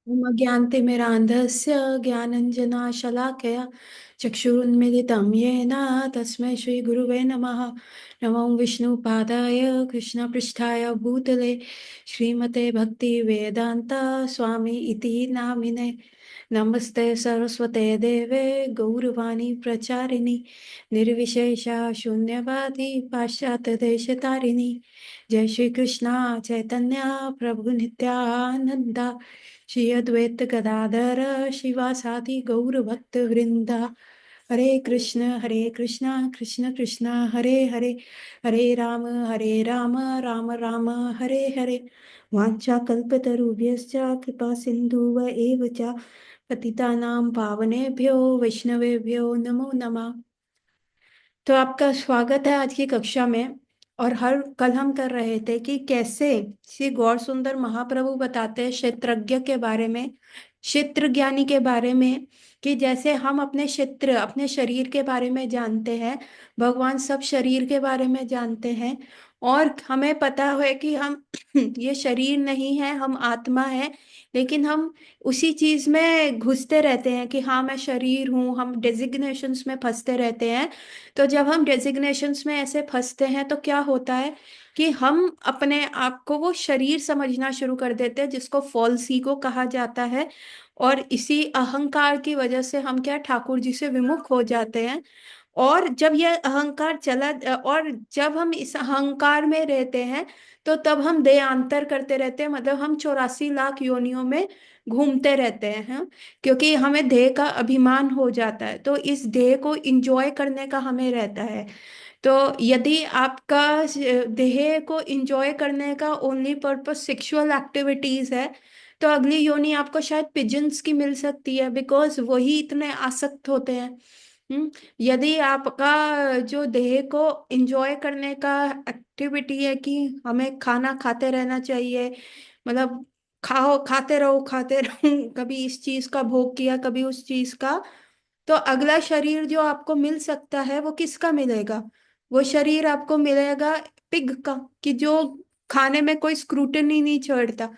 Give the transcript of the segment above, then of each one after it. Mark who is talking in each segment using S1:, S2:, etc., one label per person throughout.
S1: ज्ञानतिमिरान्धस्य ज्ञानञ्जनाशलाकया चक्षुरुन्मिलितं येन तस्मै श्रीगुरुवे नमः। नमो विष्णुपादाय कृष्णपृष्ठाय भूतले श्रीमते भक्तिवेदान्त स्वामी इति नामिने। नमस्ते सरस्वते देवे गौरवाणी प्रचारिणि निर्विशेषा शून्यवादी पाश्चात्यदेशतारिणि। जय श्री कृष्णा चैतन्य प्रभु नित्यानंद श्री अद्वैत गदाधर शिवासादि गौर भक्त वृंदा। हरे कृष्ण कृष्ण कृष्ण हरे हरे, हरे राम राम राम हरे हरे। वाञ्छा कल्पतरुभ्यश्च कृपा सिन्धुव एव च पतितानां पावनेभ्यो वैष्णवेभ्यो नमो नमः। तो आपका स्वागत है आज की कक्षा में। और हर कल हम कर रहे थे कि कैसे श्री गौर सुंदर महाप्रभु बताते हैं क्षेत्रज्ञ के बारे में, क्षेत्र ज्ञानी के बारे में, कि जैसे हम अपने क्षेत्र अपने शरीर के बारे में जानते हैं, भगवान सब शरीर के बारे में जानते हैं। और हमें पता है कि हम ये शरीर नहीं है, हम आत्मा है। लेकिन हम उसी चीज में घुसते रहते हैं कि हाँ मैं शरीर हूँ, हम डेजिग्नेशंस में फंसते रहते हैं। तो जब हम डेजिग्नेशंस में ऐसे फंसते हैं तो क्या होता है कि हम अपने आप को वो शरीर समझना शुरू कर देते हैं, जिसको फॉल्स ईगो कहा जाता है। और इसी अहंकार की वजह से हम क्या ठाकुर जी से विमुख हो जाते हैं। और जब यह अहंकार चला और जब हम इस अहंकार में रहते हैं तो तब हम देहांतर करते रहते हैं, मतलब हम 84 लाख योनियों में घूमते रहते हैं, हाँ? क्योंकि हमें देह का अभिमान हो जाता है, तो इस देह को इंजॉय करने का हमें रहता है। तो यदि आपका देह को इंजॉय करने का ओनली पर्पस सेक्सुअल एक्टिविटीज है, तो अगली योनि आपको शायद पिजन्स की मिल सकती है, बिकॉज वही इतने आसक्त होते हैं। यदि आपका जो देह को इंजॉय करने का एक्टिविटी है कि हमें खाना खाते रहना चाहिए, मतलब खाओ खाते रहो कभी इस चीज का भोग किया कभी उस चीज का, तो अगला शरीर जो आपको मिल सकता है वो किसका मिलेगा? वो शरीर आपको मिलेगा पिग का, कि जो खाने में कोई स्क्रूटनी नहीं छोड़ता।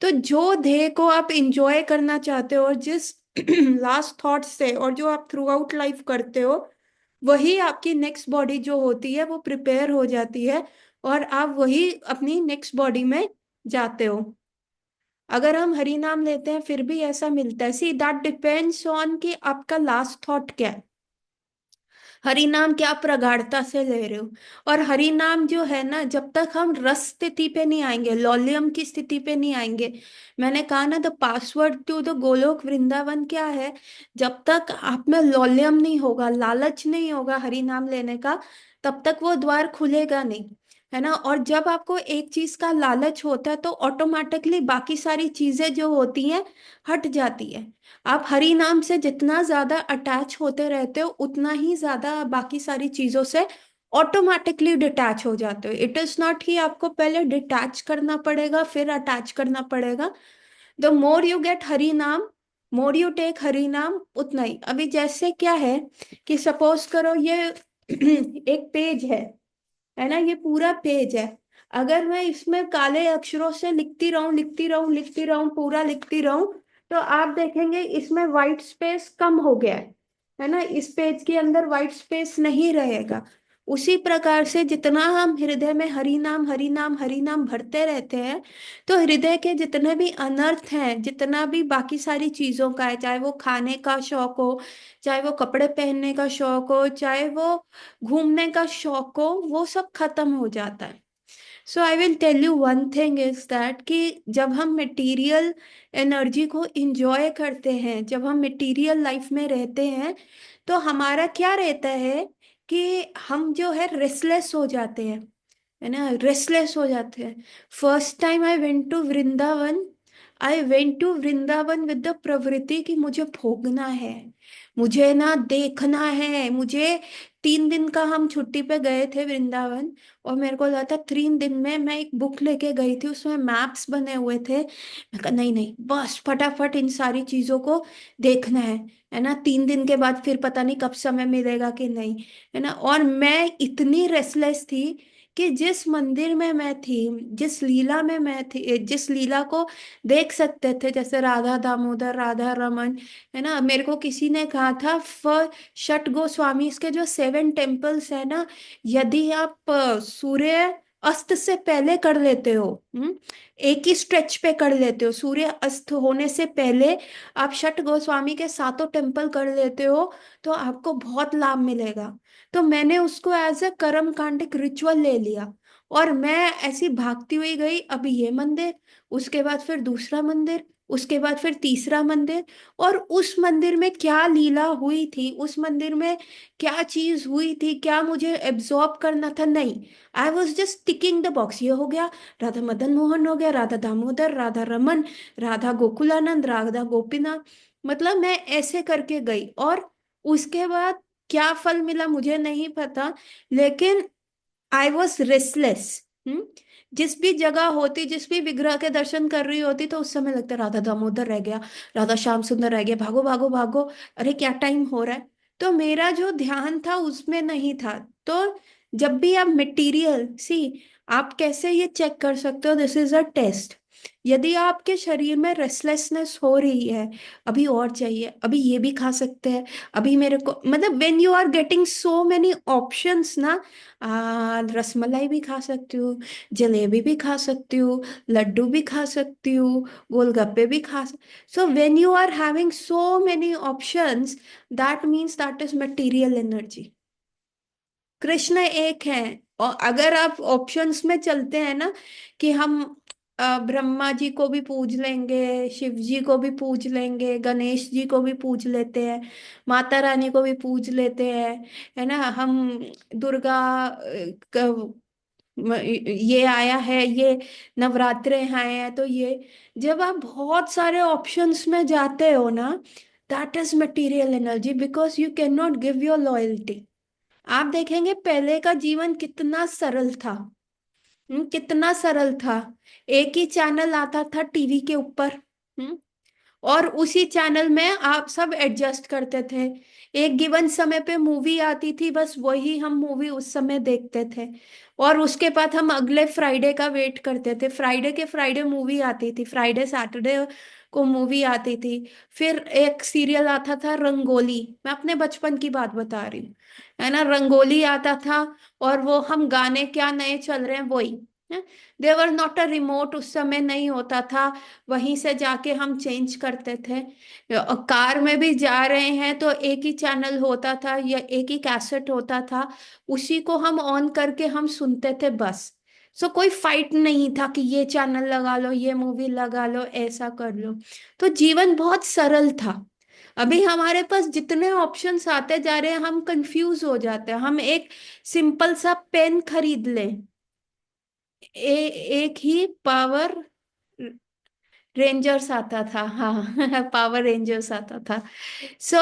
S1: तो जो ध्येय को आप इंजॉय करना चाहते हो और जिस लास्ट थॉट से और जो आप थ्रू आउट लाइफ करते हो, वही आपकी नेक्स्ट बॉडी जो होती है वो प्रिपेयर हो जाती है, और आप वही अपनी नेक्स्ट बॉडी में जाते हो। अगर हम हरि नाम लेते हैं फिर भी ऐसा मिलता है, सी दैट डिपेंड्स ऑन कि आपका लास्ट थॉट क्या है। हरि नाम क्या प्रगाढ़ता से ले रहे हो। और हरि नाम जो है ना, जब तक हम रस स्थिति पे नहीं आएंगे, लौल्यम की स्थिति पे नहीं आएंगे, मैंने कहा ना the password to the Goloka Vrindavan क्या है? जब तक आप में लौल्यम नहीं होगा, लालच नहीं होगा हरि नाम लेने का, तब तक वो द्वार खुलेगा नहीं, है ना। और जब आपको एक चीज का लालच होता है तो ऑटोमेटिकली बाकी सारी चीजें जो होती हैं हट जाती है। आप हरि नाम से जितना ज्यादा अटैच होते रहते हो उतना ही ज्यादा बाकी सारी चीजों से ऑटोमेटिकली डिटैच हो जाते हो। इट इज नॉट कि आपको पहले डिटैच करना पड़ेगा फिर अटैच करना पड़ेगा। The more you get Hari नाम, मोर यू टेक हरि नाम, उतना ही। अभी जैसे क्या है कि सपोज करो ये एक पेज है ना, ये पूरा पेज है। अगर मैं इसमें काले अक्षरों से लिखती रहूं पूरा लिखती रहूं, तो आप देखेंगे इसमें वाइट स्पेस कम हो गया है ना, इस पेज के अंदर वाइट स्पेस नहीं रहेगा। उसी प्रकार से जितना हम हृदय में हरि नाम हरि नाम भरते रहते हैं, तो हृदय के जितने भी अनर्थ हैं, जितना भी बाकी सारी चीजों का है, चाहे वो खाने का शौक हो, चाहे वो कपड़े पहनने का शौक हो, चाहे वो घूमने का शौक हो, वो सब खत्म हो जाता है। So I will tell you one thing is that कि जब हम मटेरियल एनर्जी को इंजॉय करते हैं, जब हम मटेरियल लाइफ में रहते हैं, तो हमारा क्या रहता है कि हम जो है रेस्टलेस हो जाते हैं, है ना, रेस्टलेस हो जाते हैं। First time I went to Vrindavan with the प्रवृत्ति कि मुझे भोगना है, मुझे ना देखना है, मुझे 3 दिन का हम छुट्टी पे गए थे वृंदावन। और मेरे को लगा था 3 दिन में मैं एक बुक लेके गई थी, उसमें मैप्स बने हुए थे। मैं कहा नहीं नहीं, बस फटाफट इन सारी चीजों को देखना है ना। 3 दिन के बाद फिर पता नहीं कब समय मिलेगा कि नहीं, है ना। और मैं इतनी रेस्टलेस थी कि जिस मंदिर में मैं थी, जिस लीला में मैं थी, जिस लीला को देख सकते थे, जैसे राधा दामोदर, राधा रमन, है ना। मेरे को किसी ने कहा था फॉर षट गोस्वामी के जो 7 टेम्पल्स है ना, यदि आप सूर्य अस्त से पहले कर लेते हो, एक ही स्ट्रेच पे कर लेते हो, सूर्य अस्त होने से पहले आप षट गोस्वामी के 7 टेम्पल कर लेते हो, तो आपको बहुत लाभ मिलेगा। तो मैंने उसको एज ए कर्म कांडिक रिचुअल ले लिया, और मैं ऐसी भागती हुई गई, अभी ये मंदिर, उसके बाद फिर दूसरा मंदिर, उसके बाद फिर तीसरा मंदिर। और उस मंदिर में क्या लीला हुई थी, उस मंदिर में क्या चीज हुई थी, क्या मुझे एब्जॉर्ब करना था, नहीं। I was just ticking the box, ये हो गया, राधा मदन मोहन हो गया, राधा दामोदर, राधा रमन, राधा गोकुलानंद, राधा गोपीनाथ। मतलब मैं ऐसे करके गई, और उसके बाद क्या फल मिला मुझे नहीं पता, लेकिन आई वॉज रेस्टलेस। जिस भी जगह होती, जिस भी विग्रह के दर्शन कर रही होती, तो उस समय लगता राधा दामोदर रह गया, राधा श्याम सुंदर रह गया, भागो भागो भागो, अरे क्या टाइम हो रहा है। तो मेरा जो ध्यान था उसमें नहीं था। तो जब भी आप मटेरियल सी, आप कैसे ये चेक कर सकते हो, दिस इज अ टेस्ट। यदि आपके शरीर में रेस्टलेसनेस हो रही है, अभी और चाहिए, अभी ये भी खा सकते हैं, अभी मेरे को, मतलब when you are getting so many options ना, रसमलाई भी खा सकती हूँ, जलेबी भी खा सकती हूँ, लड्डू भी खा सकती हूँ, गोलगप्पे भी खा। So when you are having so many options, that means that is material energy. Krishna एक है। और अगर आप ऑप्शंस में चलते हैं ना, कि हम ब्रह्मा जी को भी पूज लेंगे, शिव जी को भी पूज लेंगे, गणेश जी को भी पूज लेते हैं, माता रानी को भी पूज लेते हैं, है ना। हम दुर्गा ये आया है, ये नवरात्रे आए हैं, तो ये, जब आप बहुत सारे ऑप्शंस में जाते हो ना, that is material energy, because you can not give your loyalty. आप देखेंगे पहले का जीवन कितना सरल था। कितना सरल था। एक ही चैनल आता था टीवी के ऊपर। हम्म और उसी चैनल में आप सब एडजस्ट करते थे। एक गिवन समय पे मूवी आती थी, बस वही हम मूवी उस समय देखते थे। और उसके बाद हम अगले फ्राइडे का वेट करते थे, फ्राइडे के फ्राइडे मूवी आती थी, फ्राइडे सैटरडे को मूवी आती थी। फिर एक सीरियल आता था रंगोली, मैं अपने बचपन की बात बता रही हूँ, है ना। रंगोली आता था, और वो हम गाने क्या नए चल रहे हैं वही। देवर नॉट अ रिमोट, उस समय नहीं होता था, वहीं से जाके हम चेंज करते थे। कार में भी जा रहे हैं तो एक ही चैनल होता था, या एक ही कैसेट होता था, उसी को हम ऑन करके हम सुनते थे बस। सो कोई फाइट नहीं था कि ये चैनल लगा लो, ये मूवी लगा लो, ऐसा कर लो। तो जीवन बहुत सरल था। अभी हमारे पास जितने ऑप्शंस आते जा रहे हैं, हम कंफ्यूज हो जाते हैं। हम एक सिंपल सा पेन खरीद लें, एक ही पावर रेंजर्स आता था, हाँ पावर रेंजर्स आता था। सो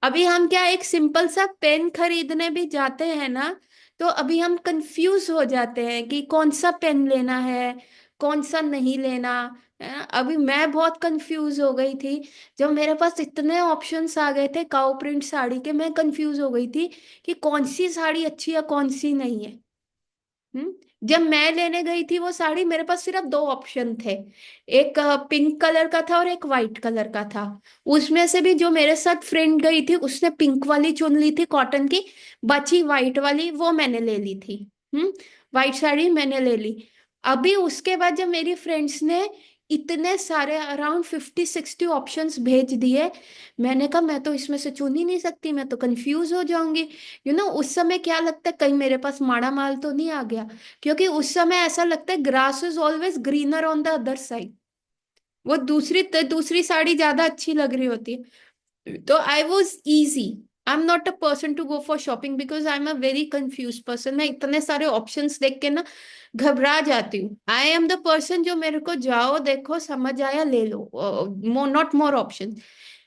S1: अभी हम क्या, एक सिंपल सा पेन खरीदने भी जाते हैं ना, तो अभी हम कंफ्यूज हो जाते हैं कि कौन सा पेन लेना है, कौन सा नहीं लेना, है ना? अभी मैं बहुत कंफ्यूज हो गई थी, जब मेरे पास इतने ऑप्शंस आ गए थे काउ प्रिंट साड़ी के, मैं कंफ्यूज हो गई थी कि कौन सी साड़ी अच्छी है, कौन सी नहीं है। हम्म जब मैं लेने गई थी वो साड़ी, मेरे पास सिर्फ 2 ऑप्शन थे, एक पिंक कलर का था और एक वाइट कलर का था। उसमें से भी जो मेरे साथ फ्रेंड गई थी उसने पिंक वाली चुन ली थी कॉटन की, बची वाइट वाली, वो मैंने ले ली थी। वाइट साड़ी मैंने ले ली। अभी उसके बाद जब मेरी फ्रेंड्स ने इतने सारे अराउंड 50-60 ऑप्शंस भेज दिए, मैंने कहा मैं तो इसमें से चुन ही नहीं सकती, मैं तो कंफ्यूज हो जाऊंगी। उस समय क्या लगता है, कहीं मेरे पास माड़ा माल तो नहीं आ गया। क्योंकि उस समय ऐसा लगता है grass is always greener on the other side, वो दूसरी साड़ी ज्यादा अच्छी लग रही होती है। तो I was easy. I am not a person to go for shopping, because I am a very confuse person. मैं इतने सारे ऑप्शंस देख के ना घबरा जाती हूँ। आई एम द पर्सन जो, मेरे को जाओ देखो समझ आया ले लो, मोर नॉट मोर ऑप्शन,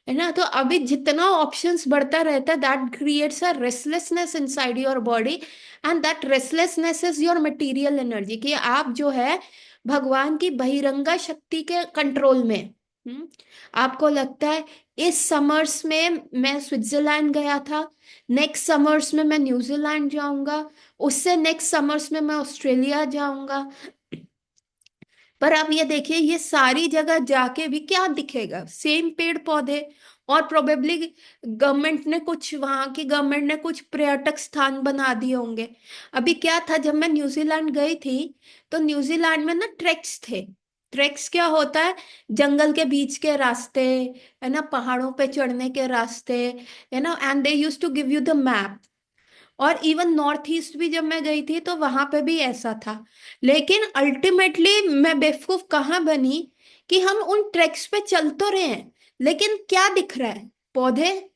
S1: है ना। तो अभी जितना ऑप्शंस बढ़ता रहता है, that creates a restlessness inside your body, and that restlessness is your material energy, कि आप जो है भगवान की बहिरंगा शक्ति के कंट्रोल में। हम्म आपको लगता है इस समर्स में मैं स्विट्जरलैंड गया था, नेक्स्ट समर्स में मैं न्यूजीलैंड जाऊंगा, उससे नेक्स्ट समर्स में मैं ऑस्ट्रेलिया जाऊंगा। पर आप ये देखिए, ये सारी जगह जाके भी क्या दिखेगा, सेम पेड़ पौधे। और प्रोबेबली गवर्नमेंट ने कुछ, वहां की गवर्नमेंट ने कुछ पर्यटक स्थान बना दिए होंगे। अभी क्या था, जब मैं न्यूजीलैंड गई थी, तो न्यूजीलैंड में ना ट्रैक्स थे। ट्रैक्स क्या होता है? जंगल के बीच के रास्ते, है ना, पहाड़ों पे चढ़ने के रास्ते, है ना, and they use to give you the map. और इवन नॉर्थ ईस्ट भी जब मैं गई थी तो वहां पे भी ऐसा था। लेकिन अल्टीमेटली मैं बेवकूफ कहाँ बनी कि हम उन ट्रैक्स पे चल तो रहे हैं, लेकिन क्या दिख रहा है? पौधे,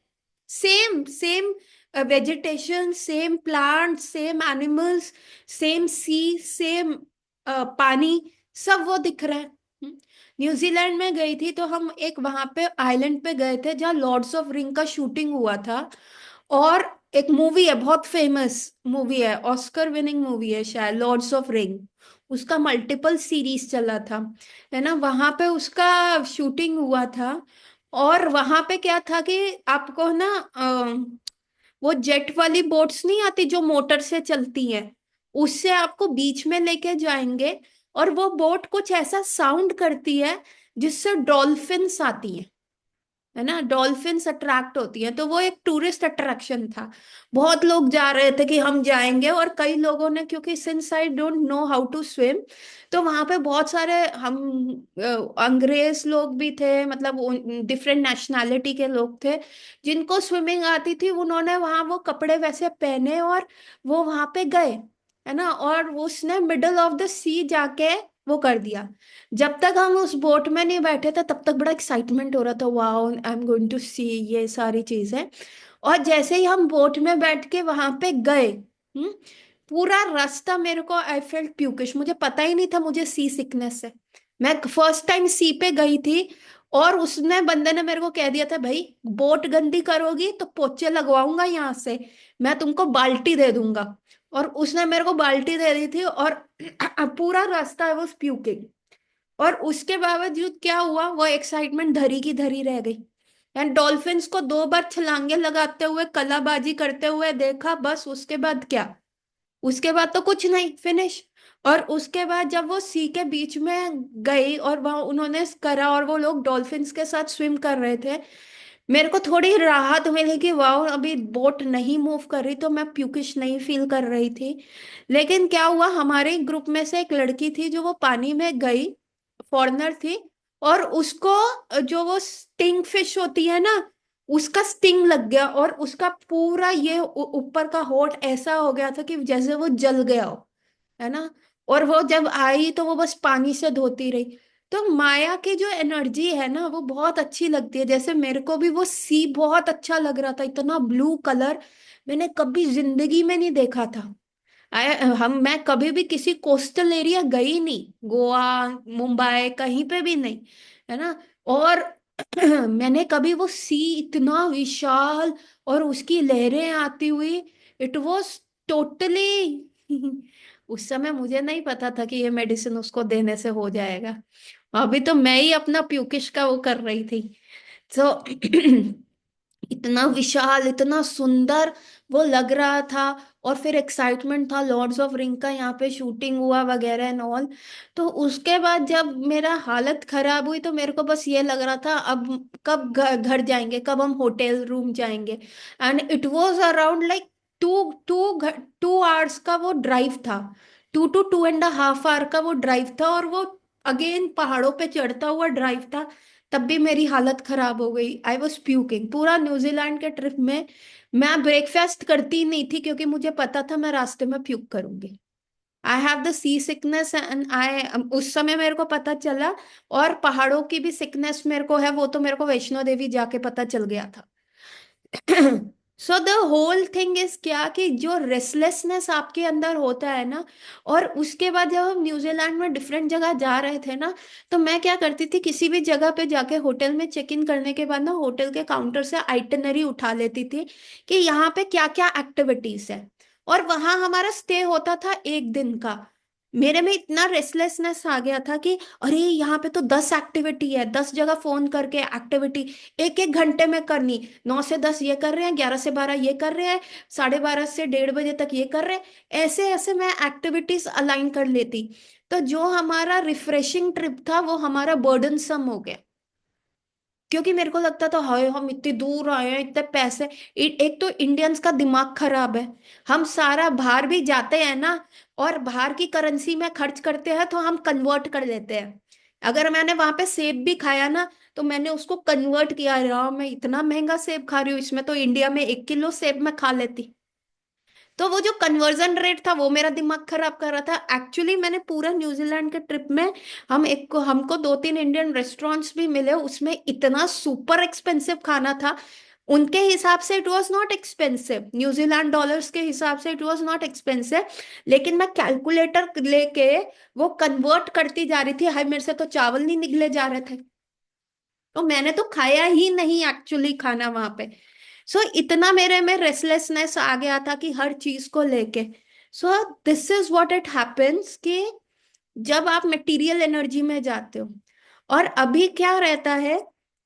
S1: same same vegetation, same plant, same animals, same sea, same पानी, सब वो दिख रहा है। न्यूजीलैंड में गई थी तो हम एक वहां पे आइलैंड पे गए थे जहाँ लॉर्ड्स ऑफ रिंग का शूटिंग हुआ था। और एक मूवी है, बहुत फेमस मूवी है, ऑस्कर विनिंग मूवी है शायद, लॉर्ड्स ऑफ रिंग। उसका मल्टीपल सीरीज चला था, है ना, वहां पे उसका शूटिंग हुआ था। और वहां पे क्या था कि आपको ना वो जेट वाली बोट्स नहीं आती जो मोटर से चलती हैं, उससे आपको बीच में लेके जाएंगे। और वो बोट कुछ ऐसा साउंड करती है जिससे डॉल्फिन्स आती हैं, है ना, डॉल्फिन्स अट्रैक्ट होती हैं। तो वो एक टूरिस्ट अट्रैक्शन था। बहुत लोग जा रहे थे कि हम जाएंगे, और कई लोगों ने, क्योंकि since I don't know how to swim, तो वहां पे बहुत सारे हम अंग्रेज लोग भी थे, मतलब डिफरेंट नेशनैलिटी के लोग थे जिनको स्विमिंग आती थी। उन्होंने वहां वो कपड़े वैसे पहने और वो वहां पे गए, है ना, और उसने मिडल ऑफ द सी जाके वो कर दिया। जब तक हम उस बोट में नहीं बैठे थे तब तक बड़ा एक्साइटमेंट हो रहा था, wow I am going to see ये सारी चीजें। और जैसे ही हम बोट में बैठ के वहां पे गए, पूरा रास्ता मेरे को आई फेल्ट प्यूकिश, मुझे पता ही नहीं था मुझे सी सिकनेस है। मैं फर्स्ट टाइम सी पे गई थी, और उसने बंदे ने मेरे को कह दिया था, भाई बोट गंदी करोगी तो पोछे लगवाऊंगा यहाँ से, मैं तुमको बाल्टी दे दूंगा। और उसने मेरे को बाल्टी दे दी थी, और पूरा रास्ता आई वाज प्यूकिंग। और उसके बावजूद क्या हुआ, वो एक्साइटमेंट धरी की धरी रह गई। एंड डॉल्फिन्स को 2 बार छलांगे लगाते हुए, कलाबाजी करते हुए देखा, बस उसके बाद क्या, उसके बाद तो कुछ नहीं, फिनिश। और उसके बाद जब वो सी के बीच में गई और वहां उन्होंने करा, और वो लोग डॉल्फिन्स के साथ स्विम कर रहे थे, मेरे को थोड़ी राहत मिली कि वाह, अभी बोट नहीं मूव कर रही, तो मैं प्यूकिश नहीं फील कर रही थी। लेकिन क्या हुआ, हमारे ग्रुप में से एक लड़की थी जो वो पानी में गई, फॉरेनर थी, और उसको जो वो स्टिंग फिश होती है ना, उसका स्टिंग लग गया, और उसका पूरा ये ऊपर का होठ ऐसा हो गया था कि जैसे वो जल गया हो, है ना। और वो जब आई तो वो बस पानी से धोती रही। तो माया की जो एनर्जी है ना, वो बहुत अच्छी लगती है। जैसे मेरे को भी वो सी बहुत अच्छा लग रहा था, इतना ब्लू कलर मैंने कभी जिंदगी में नहीं देखा था। मैं कभी भी किसी कोस्टल एरिया गई नहीं, गोवा, मुंबई, कहीं पे भी नहीं, है ना। और मैंने कभी वो सी इतना विशाल और उसकी लहरें आती हुई, इट वॉज टोटली उस समय मुझे नहीं पता था कि ये मेडिसिन उसको देने से हो जाएगा। अभी तो मैं ही अपना प्यूकिश का वो कर रही थी। तो इतना विशाल, इतना सुंदर वो लग रहा था। और फिर एक्साइटमेंट था, लॉर्ड्स ऑफ रिंग का यहाँ पे शूटिंग हुआ वगैरह एंड ऑल। तो उसके बाद जब मेरा हालत खराब हुई तो मेरे को बस ये लग रहा था, अब कब घर जाएंगे, कब हम होटल रूम जाएंगे। And it was around like two two 2 hours का वो ड्राइव था, 2 to 2.5 आवर का वो ड्राइव था, और वो अगेन पहाड़ों पे चढ़ता हुआ ड्राइव था। तब भी मेरी हालत खराब हो गई, आई वॉज प्यूकिंग पूरा न्यूजीलैंड के ट्रिप में। मैं ब्रेकफास्ट करती नहीं थी क्योंकि मुझे पता था मैं रास्ते में प्यूक करूंगी। I have the seasickness and I, उस समय मेरे को पता चला। और पहाड़ों की भी सिकनेस मेरे को है, वो तो मेरे को वैष्णो देवी जाके पता चल गया था। So the whole thing is क्या कि जो रेस्टलेसनेस आपके अंदर होता है ना। और उसके बाद जब हम न्यूजीलैंड में डिफरेंट जगह जा रहे थे ना, तो मैं क्या करती थी, किसी भी जगह पे जाके होटल में चेक इन करने के बाद ना, होटल के काउंटर से आइटनरी उठा लेती थी कि यहाँ पे क्या क्या एक्टिविटीज है। और वहां हमारा स्टे होता था 1 दिन का। मेरे में इतना रेस्टलेसनेस आ गया था कि अरे यहाँ पे तो 10 एक्टिविटी है, 10 जगह फोन करके एक्टिविटी एक एक घंटे में करनी। 9 से 10 ये कर रहे हैं, 11 से 12 ये कर रहे हैं, 12:30 से 1:30 बजे तक ये कर रहे हैं। ऐसे ऐसे मैं एक्टिविटीज अलाइन कर लेती। तो जो हमारा रिफ्रेशिंग ट्रिप था वो हमारा बर्डनसम हो गया, क्योंकि मेरे को लगता था हाय हम इतनी दूर आए हैं, इतने पैसे। एक तो इंडियंस का दिमाग खराब है। हम सारा बाहर भी जाते हैं ना, और बाहर की करेंसी में खर्च करते हैं तो हम कन्वर्ट कर लेते हैं। अगर मैंने वहां पे सेब भी खाया ना, तो मैंने उसको कन्वर्ट किया, रहा मैं इतना महंगा सेब खा रही हूँ, इसमें तो इंडिया में 1 किलो सेब मैं खा लेती। तो वो जो कन्वर्जन रेट था वो मेरा दिमाग खराब कर रहा था। एक्चुअली मैंने पूरा न्यूजीलैंड के ट्रिप में, हमको 2-3 इंडियन रेस्टोरेंट्स भी मिले, उसमें इतना सुपर एक्सपेंसिव खाना था। उनके हिसाब से it was not expensive, New Zealand dollars के हिसाब से इट वाज नॉट एक्सपेंसिव। लेकिन मैं कैलकुलेटर लेके वो कन्वर्ट करती जा रही थी, हाय मेरे से तो चावल नहीं निकले जा रहे थे। तो मैंने तो खाया ही नहीं एक्चुअली खाना वहां पे। सो इतना मेरे में रेस्टलेसनेस आ गया था कि हर चीज को लेके। So this is what it happens कि जब आप मटेरियल एनर्जी में जाते हो, और अभी क्या रहता है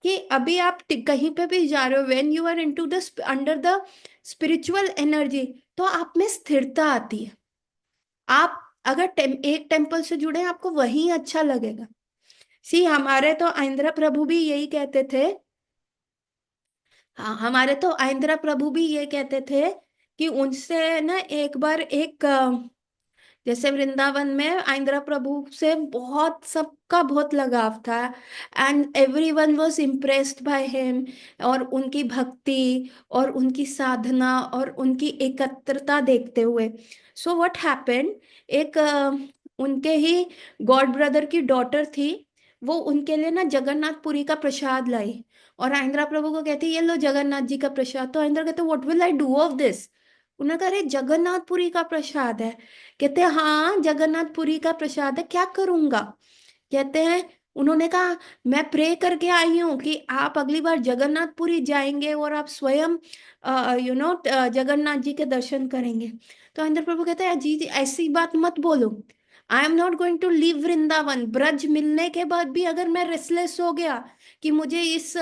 S1: कि अभी आप कहीं पे भी जा रहे हो, when you are into the under the spiritual energy, तो आप में स्थिरता आती है। आप अगर एक टेम्पल से जुड़े हैं, आपको वही अच्छा लगेगा। सी हमारे तो आंध्र प्रभु भी यही कहते थे। हाँ, हमारे तो आंध्र प्रभु भी ये कहते थे कि उनसे ना एक बार जैसे वृंदावन में आंध्र प्रभु से बहुत सबका बहुत लगाव था, and everyone was impressed by him, और उनकी भक्ति और उनकी साधना और उनकी एकत्रता देखते हुए। सो व्हाट हैपेंड, एक उनके ही गॉड ब्रदर की डॉटर थी, वो उनके लिए ना जगन्नाथपुरी का प्रसाद लाई, और आंध्र प्रभु को कहती ये लो जगन्नाथ जी का प्रसाद। तो आंध्र कहते what will I do of this. उन्होंने कहा अरे जगन्नाथपुरी का प्रसाद है। कहते हैं हाँ जगन्नाथपुरी का प्रसाद है, क्या करूंगा। कहते हैं, उन्होंने कहा मैं प्रे करके आई हूँ कि आप अगली बार जगन्नाथपुरी जाएंगे और आप स्वयं जगन्नाथ जी के दर्शन करेंगे। तो इंद्र प्रभु कहते हैं जी जी ऐसी बात मत बोलो। I am not going to leave Vrindavan. Braj मिलने के बाद भी अगर मैं रेस्टलेस हो गया कि मुझे इस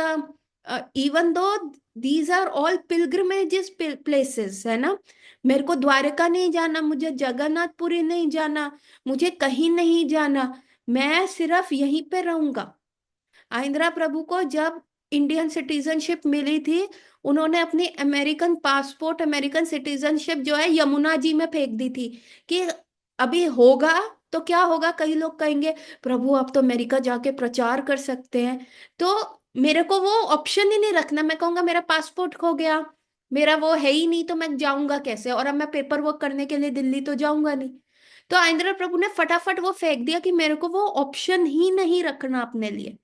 S1: even though these are all pilgrimages places है ना, मेरे को द्वारका नहीं जाना, मुझे जगन्नाथपुरी नहीं जाना, मुझे कहीं नहीं जाना, मैं सिर्फ यहीं पे रहूंगा। आंध्रा प्रभु को जब इंडियन सिटीजनशिप मिली थी, उन्होंने अपनी अमेरिकन पासपोर्ट, अमेरिकन सिटीजनशिप जो है यमुना जी में फेंक दी थी कि अभी होगा तो क्या होगा, कई लोग कहेंगे प्रभु आप तो अमेरिका जाके प्रचार कर सकते हैं। तो मेरे को वो ऑप्शन ही नहीं रखना, मैं कहूंगा मेरा पासपोर्ट खो गया, मेरा वो है ही नहीं, तो मैं जाऊंगा कैसे, और अब मैं पेपर वर्क करने के लिए दिल्ली तो जाऊंगा नहीं। तो आंध्र प्रभु ने फटाफट वो फेंक दिया कि मेरे को वो ऑप्शन ही नहीं रखना अपने लिए।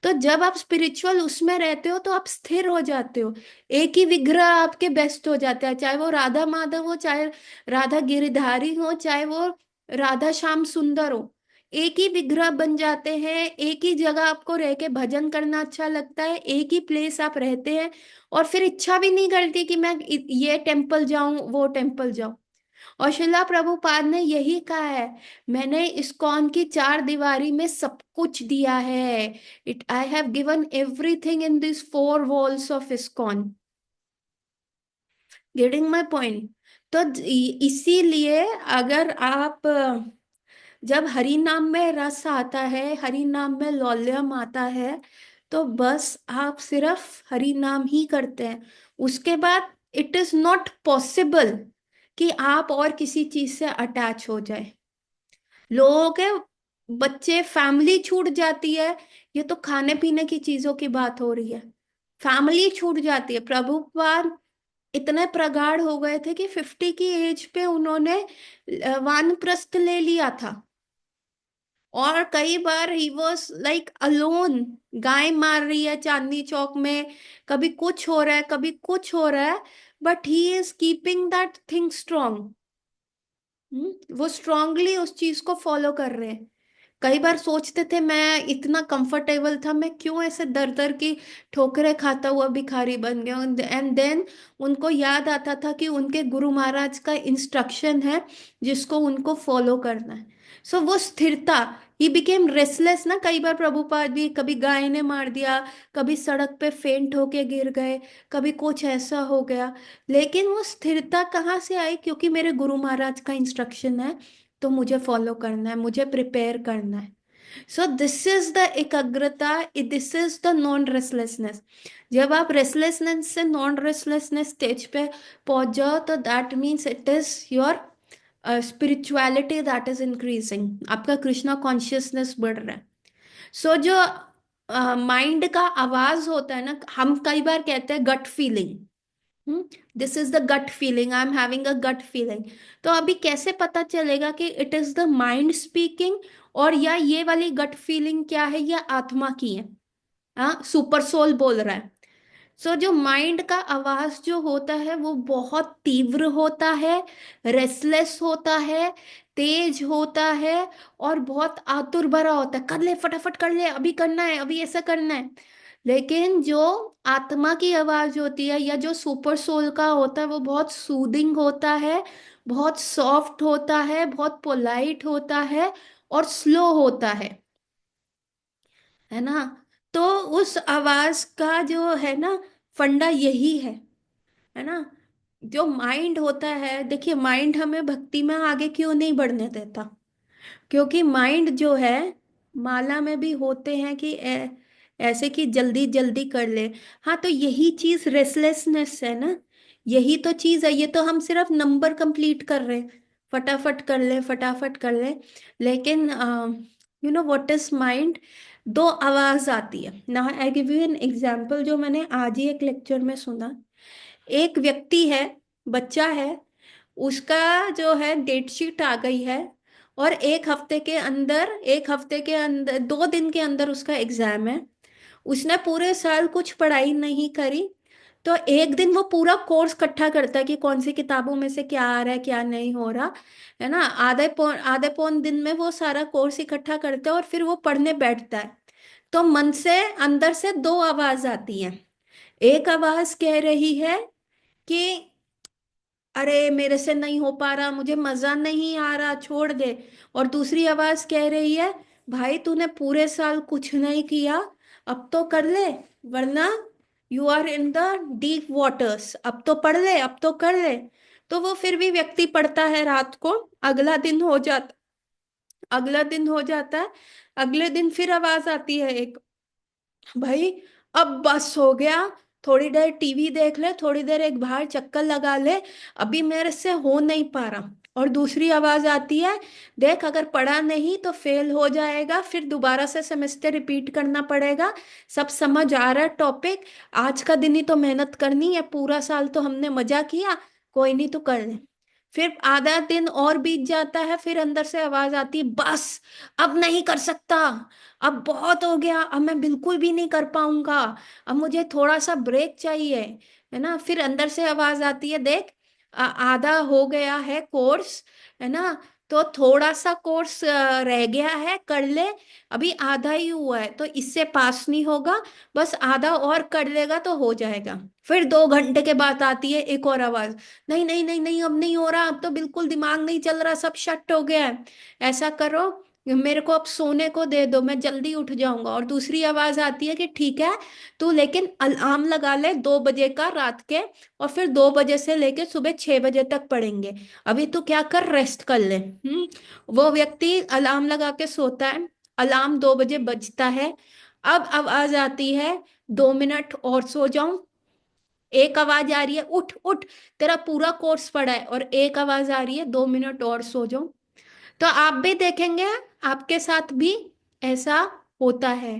S1: तो जब आप स्पिरिचुअल उसमें रहते हो तो आप स्थिर हो जाते हो। एक ही विग्रह आपके बेस्ट हो जाता है, चाहे वो राधा माधव हो, चाहे राधा गिरधारी हो, चाहे वो राधा श्याम सुंदर हो। एक ही विग्रह बन जाते हैं, एक ही जगह आपको रह के भजन करना अच्छा लगता है, एक ही प्लेस आप रहते हैं, और फिर इच्छा भी नहीं करती कि मैं ये टेम्पल जाऊं वो टेम्पल जाऊं। और शिला प्रभुपाद ने यही कहा है, मैंने इस्कॉन की 4 दीवारी में सब कुछ दिया है। It I have given everything in this 4 walls of ISKCON. Getting my point. तो इसीलिए अगर आप जब हरि नाम में रस आता है, हरि नाम में लौल्यम आता है, तो बस आप सिर्फ हरि नाम ही करते हैं। उसके बाद इट इज नॉट पॉसिबल कि आप और किसी चीज से अटैच हो जाए। लोगों के बच्चे, फैमिली छूट जाती है, ये तो खाने पीने की चीजों की बात हो रही है, फैमिली छूट जाती है। प्रभुपाद इतने प्रगाढ़ हो गए थे कि 50 की एज पे उन्होंने वानप्रस्थ ले लिया था, और कई बार ही वॉज लाइक अलोन। गाय मार रही है चांदनी चौक में, कभी कुछ हो रहा है कभी कुछ हो रहा है, but he is keeping that thing strong. वो स्ट्रांगली उस चीज को फॉलो कर रहे हैं। कई बार सोचते थे मैं इतना कंफर्टेबल था, मैं क्यों ऐसे दर दर की ठोकरें खाता हुआ भिखारी बन गया। एंड देन उनको याद आता था कि उनके गुरु महाराज का इंस्ट्रक्शन है जिसको उनको फॉलो करना है। सो वो स्थिरता, ही बिकेम रेस्टलेस ना। कई बार प्रभुपाद भी, कभी गाय ने मार दिया, कभी सड़क पे फेंट होके गिर गए, कभी कुछ ऐसा हो गया, लेकिन वो स्थिरता कहाँ से आई? क्योंकि मेरे गुरु महाराज का इंस्ट्रक्शन है, तो मुझे फॉलो करना है, मुझे प्रिपेयर करना है। सो दिस इज द एकाग्रता, this is the non restlessness. जब आप रेस्टलेसनेस से नॉन रेस्टलेसनेस स्टेज पे पहुंच जाओ, तो that means it is your spirituality that is increasing, आपका कृष्णा कॉन्शियसनेस बढ़ रहा है। सो जो माइंड का आवाज होता है ना, हम कई बार कहते हैं gut feeling, this is the gut feeling, I am having a gut feeling. तो अभी कैसे पता चलेगा कि it is the mind speaking, और या ये वाली गट फीलिंग क्या है, या आत्मा की है? हाँ, सुपर सोल बोल रहा है। सो जो माइंड का आवाज जो होता है वो बहुत तीव्र होता है, रेस्टलेस होता है, तेज होता है, और बहुत आतुर भरा होता है, कर ले फटाफट कर ले, अभी करना है, अभी ऐसा करना है। लेकिन जो आत्मा की आवाज होती है, या जो सुपर सोल का होता है, वो बहुत सूदिंग होता है, बहुत सॉफ्ट होता है, बहुत पोलाइट होता है, और स्लो होता है ना। तो उस आवाज का जो है ना, फंडा यही है ना। जो माइंड होता है, देखिए माइंड हमें भक्ति में आगे क्यों नहीं बढ़ने देता? क्योंकि माइंड जो है, माला में भी होते हैं कि ऐसे कि जल्दी जल्दी कर ले। हाँ, तो यही चीज रेस्टलेसनेस है ना, यही तो चीज है। ये तो हम सिर्फ नंबर कंप्लीट कर रहे हैं, फटाफट कर ले, फटाफट कर ले। लेकिन you know what is mind? दो आवाज आती है ना। I give you an example, जो मैंने आज ही एक लेक्चर में सुना। एक व्यक्ति है, बच्चा है, उसका जो है डेट शीट आ गई है, और एक हफ्ते के अंदर 2 दिन के अंदर उसका एग्जाम है। उसने पूरे साल कुछ पढ़ाई नहीं करी, तो एक दिन वो पूरा कोर्स इकट्ठा करता है कि कौन सी किताबों में से क्या आ रहा है, क्या नहीं हो रहा, है ना। आधे पौन दिन में वो सारा कोर्स इकट्ठा करता है, और फिर वो पढ़ने बैठता है। तो मन से, अंदर से दो आवाज आती है। एक आवाज कह रही है कि अरे मेरे से नहीं हो पा रहा, मुझे मजा नहीं आ रहा, छोड़ दे। और दूसरी आवाज कह रही है, भाई तूने पूरे साल कुछ नहीं किया, अब तो कर ले, वरना you are in the deep waters, अब तो पढ़ ले, अब तो कर ले। तो वो फिर भी व्यक्ति पढ़ता है रात को। अगला दिन हो जाता अगला दिन हो जाता है। अगले दिन फिर आवाज आती है एक, भाई अब बस हो गया, थोड़ी देर टीवी देख ले, थोड़ी देर एक बाहर चक्कर लगा ले, अभी मेरे से हो नहीं पा रहा। और दूसरी आवाज आती है, देख अगर पढ़ा नहीं तो फेल हो जाएगा, फिर दोबारा से सेमेस्टर रिपीट करना पड़ेगा, सब समझ आ रहा है टॉपिक, आज का दिन ही तो मेहनत करनी है, पूरा साल तो हमने मजा किया, कोई नहीं तो कर ले। फिर आधा दिन और बीत जाता है, फिर अंदर से आवाज आती है, बस अब नहीं कर सकता, अब बहुत हो गया, अब मैं बिल्कुल भी नहीं कर पाऊंगा, अब मुझे थोड़ा सा ब्रेक चाहिए, है ना। फिर अंदर से आवाज आती है, देख आधा हो गया है कोर्स, है ना, तो थोड़ा सा कोर्स रह गया है, कर ले, अभी आधा ही हुआ है, तो इससे पास नहीं होगा, बस आधा और कर लेगा तो हो जाएगा। फिर 2 घंटे के बाद आती है एक और आवाज, नहीं नहीं नहीं नहीं, अब नहीं हो रहा, अब तो बिल्कुल दिमाग नहीं चल रहा, सब शट हो गया है, ऐसा करो, मेरे को अब सोने को दे दो, मैं जल्दी उठ जाऊंगा। और दूसरी आवाज आती है कि ठीक है, तू लेकिन अलार्म लगा ले 2 बजे का रात के, और फिर 2 बजे से लेके सुबह 6 बजे तक पढ़ेंगे, अभी तू क्या कर, रेस्ट कर ले। वो व्यक्ति अलार्म लगा के सोता है, अलार्म 2 बजे बजता है, अब आवाज आती है, 2 मिनट और सो जाऊं। एक आवाज आ रही है, उठ उठ, तेरा पूरा कोर्स पढ़ा है, और एक आवाज आ रही है, 2 मिनट और सो जाऊं। तो आप भी देखेंगे, आपके साथ भी ऐसा होता है।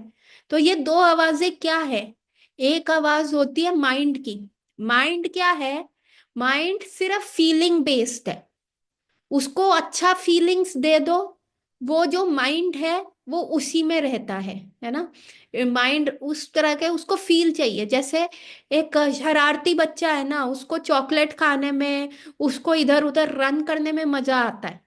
S1: तो ये दो आवाजें क्या है? एक आवाज होती है माइंड की। माइंड क्या है? माइंड सिर्फ फीलिंग बेस्ड है, उसको अच्छा फीलिंग्स दे दो, वो जो माइंड है वो उसी में रहता है ना। माइंड उस तरह के, उसको फील चाहिए। जैसे एक शरारती बच्चा है ना, उसको चॉकलेट खाने में, उसको इधर उधर रन करने में मजा आता है।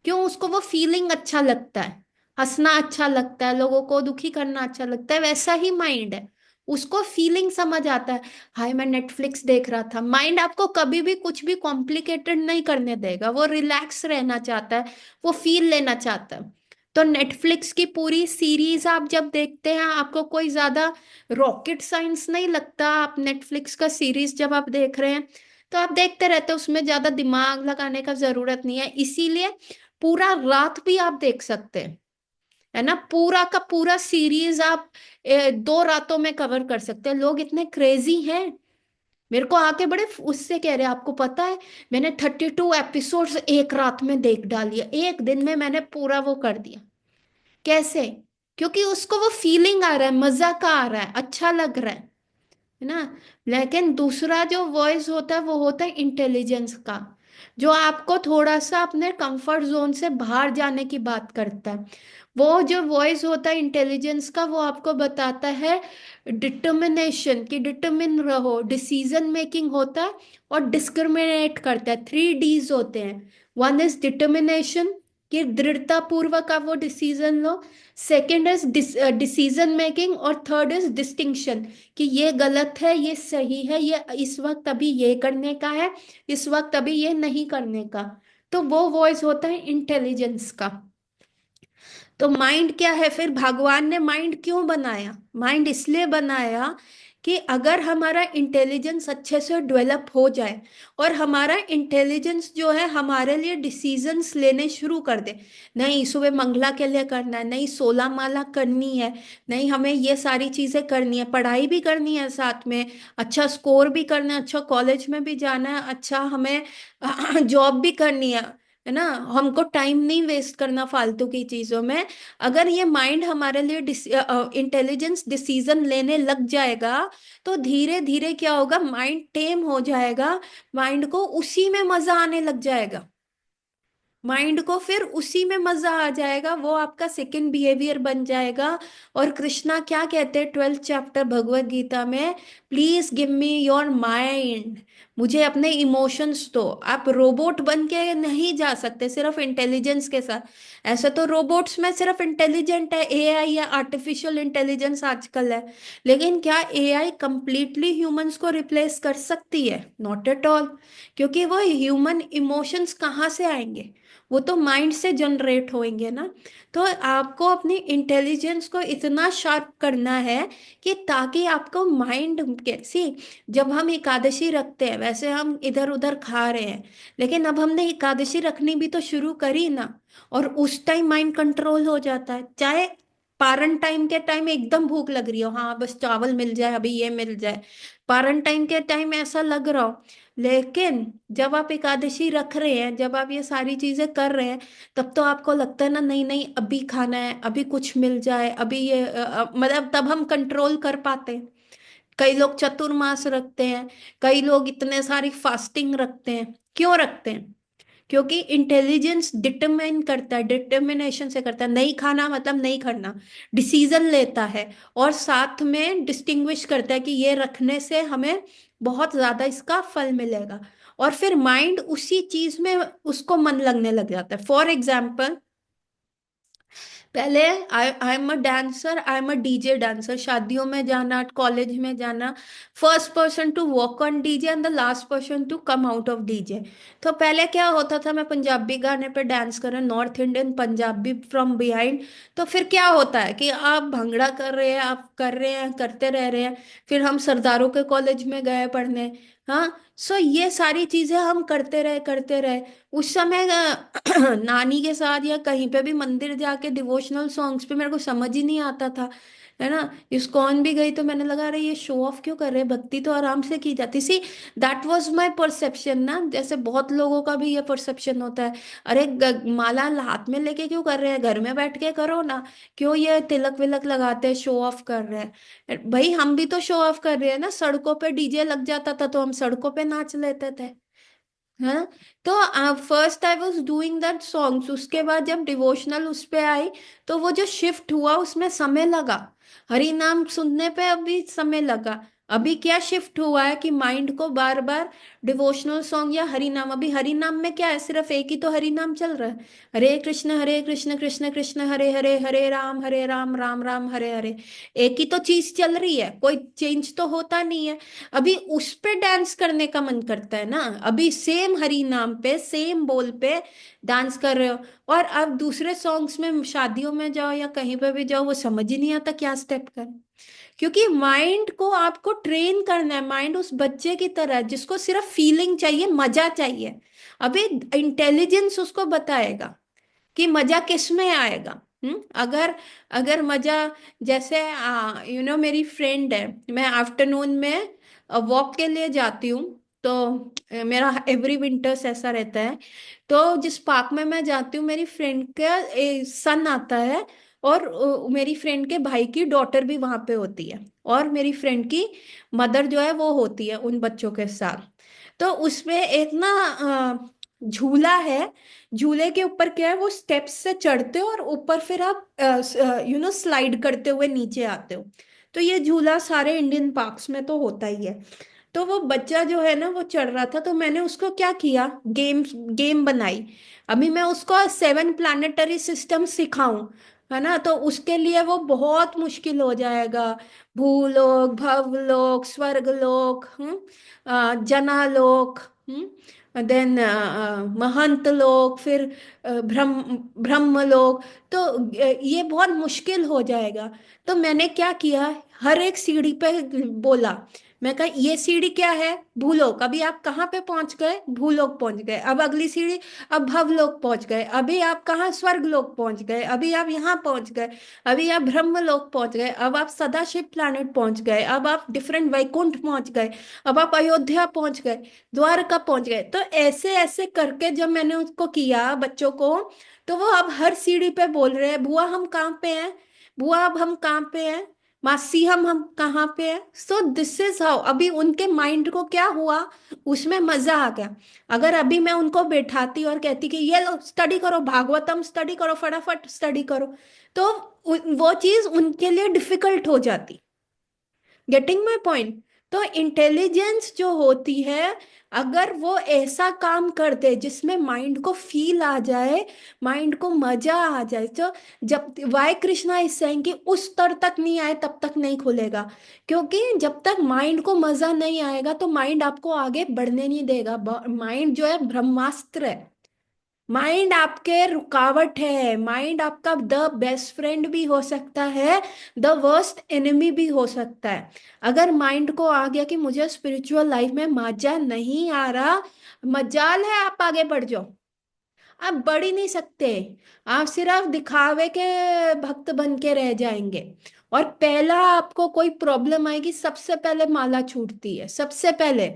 S1: क्यों? उसको वो फीलिंग अच्छा लगता है, हंसना अच्छा लगता है, लोगों को दुखी करना अच्छा लगता है। वैसा ही माइंड है, उसको फीलिंग समझ आता है। हाय मैं नेटफ्लिक्स देख रहा था। माइंड आपको कभी भी कुछ भी कॉम्प्लिकेटेड नहीं करने देगा, वो रिलैक्स रहना चाहता है, वो फील लेना चाहता है। तो नेटफ्लिक्स की पूरी सीरीज आप जब देखते हैं, आपको कोई ज्यादा रॉकेट साइंस नहीं लगता। आप नेटफ्लिक्स का सीरीज जब आप देख रहे हैं तो आप देखते रहते हैं, उसमें ज्यादा दिमाग लगाने का जरूरत नहीं है, इसीलिए पूरा रात भी आप देख सकते हैं, है ना। पूरा का पूरा सीरीज आप 2 रातों में कवर कर सकते हैं। लोग इतने क्रेजी हैं। मेरे को आके बड़े उससे कह रहे हैं, आपको पता है मैंने 32 एपिसोड्स एक रात में देख डाली है, एक दिन में मैंने पूरा वो कर दिया। कैसे? क्योंकि उसको वो फीलिंग आ रहा है, मजा का आ रहा है, अच्छा लग रहा है ना। लेकिन दूसरा जो वॉइस होता है वो होता है इंटेलिजेंस का, जो आपको थोड़ा सा अपने कंफर्ट जोन से बाहर जाने की बात करता है। वो जो वॉइस होता है इंटेलिजेंस का, वो आपको बताता है डिटर्मिनेशन, कि डिटर्मिन रहो, डिसीजन मेकिंग होता है, और डिस्क्रिमिनेट करता है। 3 Ds होते हैं। वन इज डिटर्मिनेशन, कि दृढ़ता पूर्वक आप वो decision low. Second is decision making, और थर्ड इज डिस्टिंक्शन, कि ये गलत है, ये सही है, ये इस वक्त अभी ये करने का है, इस वक्त अभी ये नहीं करने का। तो वो वॉइस होता है इंटेलिजेंस का। तो माइंड क्या है फिर? भगवान ने माइंड क्यों बनाया? माइंड इसलिए बनाया कि अगर हमारा इंटेलिजेंस अच्छे से डेवलप हो जाए, और हमारा इंटेलिजेंस जो है हमारे लिए डिसीजंस लेने शुरू कर दे। नहीं, सुबह मंगला के लिए करना है, नहीं 16 माला करनी है, नहीं हमें ये सारी चीजें करनी है, पढ़ाई भी करनी है साथ में, अच्छा स्कोर भी करना है, अच्छा कॉलेज में भी जाना है, अच्छा हमें जॉब भी करनी है ना। हमको टाइम नहीं वेस्ट करना फालतू की चीजों में। अगर ये माइंड हमारे लिए इंटेलिजेंस डिसीजन लेने लग जाएगा, तो धीरे धीरे क्या होगा, माइंड टेम हो जाएगा, माइंड को उसी में मजा आने लग जाएगा। माइंड को फिर उसी में मजा आ जाएगा, वो आपका सेकंड बिहेवियर बन जाएगा। और कृष्णा क्या कहते हैं 12th चैप्टर भगवत गीता में? Please give me your mind, मुझे अपने इमोशंस दो। आप रोबोट बन के नहीं जा सकते सिर्फ इंटेलिजेंस के साथ। ऐसे तो रोबोट्स में सिर्फ इंटेलिजेंट है, एआई या आर्टिफिशियल इंटेलिजेंस आजकल है। लेकिन क्या एआई कंप्लीटली ह्यूमंस को रिप्लेस कर सकती है? Not at all. क्योंकि वो ह्यूमन इमोशंस कहाँ से आएंगे? वो तो माइंड से जनरेट होंगे ना। तो आपको अपनी इंटेलिजेंस को इतना शार्प करना है कि ताकि आपको माइंड कैसी, जब हम एकादशी रखते हैं, वैसे हम इधर उधर खा रहे हैं, लेकिन अब हमने एकादशी रखनी भी तो शुरू करी ना। और उस टाइम माइंड कंट्रोल हो जाता है। चाहे पारण टाइम के टाइम एकदम भूख लग रही हो, हाँ बस चावल मिल जाए, अभी ये मिल जाए, पारण टाइम के टाइम ऐसा लग रहा हो। लेकिन जब आप एकादशी रख रहे हैं, जब आप ये सारी चीजें कर रहे हैं, तब तो आपको लगता है ना, नहीं नहीं अभी खाना है, अभी कुछ मिल जाए, अभी ये मतलब तब हम कंट्रोल कर पाते हैं। कई लोग चतुर्मास रखते हैं, कई लोग इतने सारी फास्टिंग रखते हैं। क्यों रखते हैं? क्योंकि इंटेलिजेंस डिटरमाइन करता है, डिटर्मिनेशन से करता है, नहीं खाना मतलब नहीं खाना, डिसीजन लेता है। और साथ में डिस्टिंग्विश करता है कि ये रखने से हमें बहुत ज्यादा इसका फल मिलेगा। और फिर माइंड उसी चीज में उसको मन लगने लग जाता है। फॉर एग्जाम्पल, पहले I am a dancer, I am a DJ dancer, शादियों में जाना, कॉलेज में जाना, first person to walk on DJ and the last person to come out of DJ. तो पहले क्या होता था, मैं पंजाबी गाने पे डांस कर रहा, north Indian Punjabi from behind. तो फिर क्या होता है कि आप भंगड़ा कर रहे हैं, आप कर रहे हैं, करते रह रहे हैं। फिर हम सरदारों के कॉलेज में गए पढ़ने। हाँ, सो ये सारी चीजें हम करते रहे करते रहे। उस समय नानी के साथ या कहीं पे भी मंदिर जाके डिवोशनल सॉन्ग्स पे मेरे को समझ ही नहीं आता था, है ना। इस्कॉन भी गई तो मैंने लगा रही ये शो ऑफ क्यों कर रहे हैं, भक्ति तो आराम से की जाती। See that was my perception ना, जैसे बहुत लोगों का भी ये परसेप्शन होता है। अरे माला हाथ में लेके क्यों कर रहे हैं, घर में बैठ के करो ना, क्यों ये तिलक विलक लगाते हैं, शो ऑफ कर रहे हैं। भाई हम भी तो शो ऑफ कर रहे हैं ना, सड़कों पे डीजे लग जाता था तो हम सड़कों पे नाच लेते थे, है ना। तो first I was doing that songs, उसके बाद जब डिवोशनल उस पे आई, तो वो जो शिफ्ट हुआ उसमें समय लगा। हरि नाम सुनने पे अभी समय लगा। अभी क्या शिफ्ट हुआ है कि माइंड को बार बार डिवोशनल सॉन्ग या हरि नाम। अभी हरि नाम में क्या है, सिर्फ एक ही तो हरि नाम चल रहा है, हरे कृष्ण कृष्ण कृष्ण हरे हरे, हरे राम राम राम हरे हरे। एक ही तो चीज चल रही है, कोई चेंज तो होता नहीं है। अभी उस पे डांस करने का मन करता है ना, अभी सेम हरि नाम पे सेम बोल पे डांस कर रहे हो। और अब दूसरे सॉन्ग्स में, शादियों में जाओ या कहीं पे भी जाओ, वो समझ ही नहीं आता क्या स्टेप करें। क्योंकि माइंड को आपको ट्रेन करना है, माइंड उस बच्चे की तरह है जिसको सिर्फ फीलिंग चाहिए, मजा चाहिए। अभी इंटेलिजेंस उसको बताएगा कि मजा किस में आएगा। अगर अगर मजा, जैसे मेरी फ्रेंड है, मैं आफ्टरनून में वॉक के लिए जाती हूँ। तो मेरा एवरी विंटर्स ऐसा रहता है। तो जिस पार्क में मैं जाती हूँ, मेरी फ्रेंड का सन आता है, और मेरी फ्रेंड के भाई की डॉटर भी वहां पे होती है, और मेरी फ्रेंड की मदर जो है वो होती है उन बच्चों के साथ। तो उसमें एक ना झूला है। झूले के ऊपर क्या है, वो स्टेप्स से चढ़ते हो और ऊपर फिर आप स्लाइड करते हुए नीचे आते हो। तो ये झूला सारे इंडियन पार्क्स में तो होता ही है। तो वो बच्चा जो है ना, वो चढ़ रहा था, तो मैंने उसको क्या किया, गेम गेम बनाई। अभी मैं उसको 7 प्लानिटरी सिस्टम सिखाऊं, है ना, तो उसके लिए वो बहुत मुश्किल हो जाएगा। भूलोक, भवलोक, स्वर्गलोक, जनालोक, देन महंत लोक, फिर ब्रह्मलोक। तो ये बहुत मुश्किल हो जाएगा। तो मैंने क्या किया, हर एक सीढ़ी पे बोला। मैं कहा ये सीढ़ी क्या है, भूलोक, अभी आप कहाँ पे पहुंच गए, भूलोक पहुंच गए। अब अगली सीढ़ी, अब भवलोक पहुंच गए। अभी आप कहाँ, स्वर्गलोक पहुंच गए। अभी आप यहाँ पहुंच गए। अभी आप ब्रह्मलोक पहुंच गए। अब आप सदाशिव प्लैनेट पहुंच गए। अब आप डिफरेंट वैकुंठ पहुंच गए। अब आप अयोध्या पहुंच गए, द्वारका पहुंच गए। तो ऐसे ऐसे करके जब मैंने उसको किया बच्चों को, तो वो अब हर सीढ़ी पे बोल रहे हैं, बुआ हम कहाँ पे हैं, बुआ अब हम कहाँ पे हैं, मासी हम कहाँ पे हैं। सो दिस इज हाउ, अभी उनके माइंड को क्या हुआ, उसमें मजा आ गया। अगर अभी मैं उनको बैठाती और कहती कि ये लो स्टडी करो, भागवतम स्टडी करो, फटाफट स्टडी करो, तो वो चीज उनके लिए डिफिकल्ट हो जाती। Getting my point. तो इंटेलिजेंस जो होती है, अगर वो ऐसा काम कर दे जिसमें माइंड को फील आ जाए, माइंड को मजा आ जाए, तो जब वाई कृष्णा इज सेइंग कि उस स्तर तक नहीं आए तब तक नहीं खुलेगा। क्योंकि जब तक माइंड को मजा नहीं आएगा तो माइंड आपको आगे बढ़ने नहीं देगा। माइंड जो है ब्रह्मास्त्र है। माइंड आपके रुकावट है, माइंड आपका द बेस्ट फ्रेंड भी हो सकता है, द वर्स्ट एनिमी भी हो सकता है। अगर माइंड को आ गया कि मुझे स्पिरिचुअल लाइफ में मजा नहीं आ रहा, मजाल है आप आगे बढ़ जाओ, आप बढ़ ही नहीं सकते। आप सिर्फ दिखावे के भक्त बन के रह जाएंगे। और पहला आपको कोई प्रॉब्लम आएगी, सबसे पहले माला छूटती है, सबसे पहले।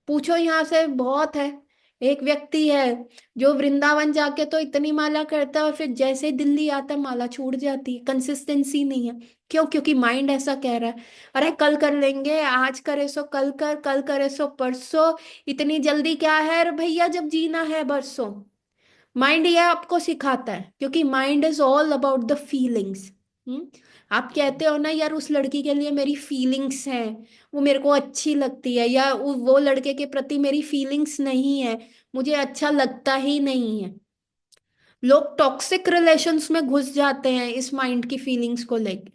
S1: पूछो यहाँ से बहुत है। एक व्यक्ति है जो वृंदावन जाके तो इतनी माला करता है, और फिर जैसे ही दिल्ली आता है माला छूट जाती है, कंसिस्टेंसी नहीं है। क्यों? क्योंकि माइंड ऐसा कह रहा है, अरे कल कर लेंगे, आज करे सो कल कर, कल करे सो परसों, इतनी जल्दी क्या है अरे भैया, जब जीना है बरसों। माइंड ये आपको सिखाता है, क्योंकि mind is all about the feelings. आप कहते हो ना, यार उस लड़की के लिए मेरी फीलिंग्स हैं, वो मेरे को अच्छी लगती है, या वो लड़के के प्रति मेरी फीलिंग्स नहीं है, मुझे अच्छा लगता ही नहीं है। लोग टॉक्सिक रिलेशंस में घुस जाते हैं इस माइंड की फीलिंग्स को लेके,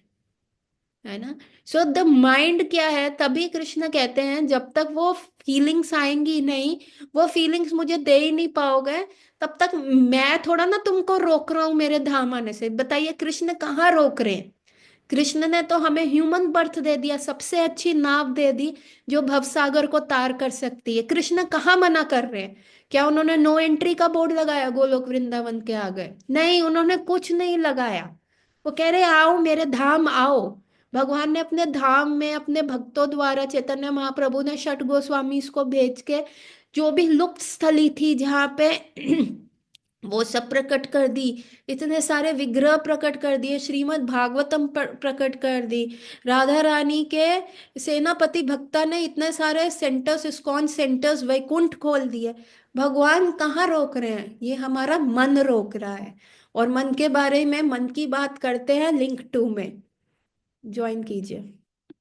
S1: है ना। सो द माइंड क्या है, तभी कृष्ण कहते हैं जब तक वो फीलिंग्स आएंगी नहीं, वो फीलिंग्स मुझे दे ही नहीं पाओगे, तब तक मैं थोड़ा ना तुमको रोक रहा हूं मेरे धाम आने से। बताइए कृष्ण कहाँ रोक रहे हैं? कृष्ण ने तो हमें ह्यूमन बर्थ दे दिया, सबसे अच्छी नाव दे दी जो भवसागर को तार कर सकती है। कृष्ण कहाँ मना कर रहे हैं? क्या उन्होंने नो एंट्री का बोर्ड लगाया गोलोक वृंदावन के आगे? नहीं, उन्होंने कुछ नहीं लगाया। वो कह रहे आओ मेरे धाम आओ। भगवान ने अपने धाम में अपने भक्तों द्वारा, चैतन्य महाप्रभु ने षट गोस्वामी को भेज के जो भी लुप्त स्थली थी जहाँ पे वो सब प्रकट कर दी। इतने सारे विग्रह प्रकट कर दिए, श्रीमद् भागवतम प्रकट कर दी। राधा रानी के सेनापति भक्ता ने इतने सारे सेंटर्स, इस्कॉन सेंटर्स, वैकुंठ खोल दिए। भगवान कहाँ रोक रहे हैं? ये हमारा मन रोक रहा है। और मन के बारे में मन की बात करते हैं लिंक 2 में, ज्वाइन कीजिए।